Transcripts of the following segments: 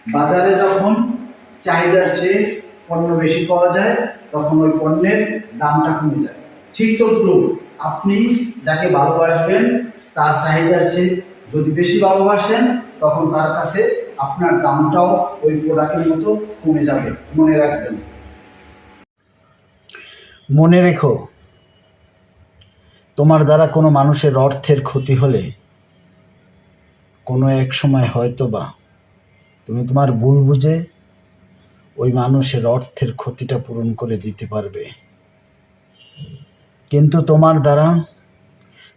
বাজারে যখন চাহিদার চেয়ে পণ্য বেশি পাওয়া যায় তখন ওই পণ্যের দামটা কমে যায়। ঠিক তদ্রুপ আপনি যাকে ভালোবাসবেন তার চাহিদার চেয়ে যদি বেশি ভালোবাসেন তখন তার কাছে আপনার দামটাও ওই প্রোডাক্টের মতো কমে যাবে। মনে রাখবেন। মনে রেখো, তোমার দ্বারা কোনো মানুষের অর্থের ক্ষতি হলে কোনো এক সময় হয়তো বা তুমি তোমার ভুল বুঝে ওই মানুষের অর্থের ক্ষতিটা পূরণ করে দিতে পারবে। কিন্তু তোমার দ্বারা,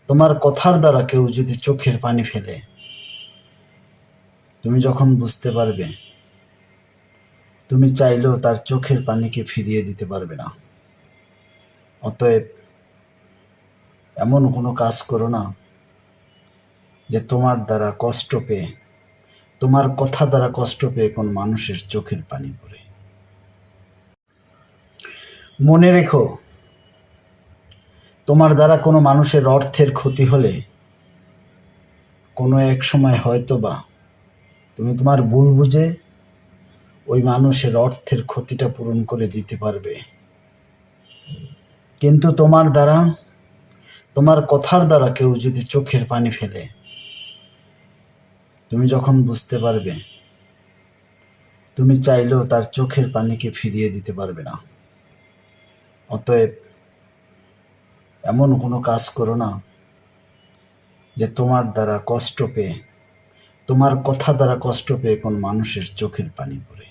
তোমার কথার দ্বারা কেউ যদি চোখের পানি ফেলে, তুমি যখন বুঝতে পারবে, তুমি চাইলেও তার চোখের পানিকে ফিরিয়ে দিতে পারবে না। অতএব এমন কোনো কাজ করো না যে তোমার দ্বারা কষ্ট পেয়ে, তোমার কথা দ্বারা কষ্ট পেয়ে কোন মানুষের চোখের পানি পড়ে। মনে রেখো, তোমার দ্বারা কোনো মানুষের অর্থের ক্ষতি হলে কোনো এক সময় হয়তো বা তুমি তোমার ভুল বুঝে ওই মানুষের অর্থের ক্ষতিটা পূরণ করে দিতে পারবে। কিন্তু তোমার দ্বারা, তোমার কথার দ্বারা কেউ যদি চোখের পানি ফেলে, তুমি যখন বুঝতে পারবে, তুমি চাইলেও তার চোখের পানিকে ফিরিয়ে দিতে পারবে না। অতএব এমন কোনো কাজ করো না যে তোমার দ্বারা কষ্ট পেয়ে, তোমার কথা দ্বারা কষ্ট পেয়ে কোন মানুষের চোখের পানি পড়ে।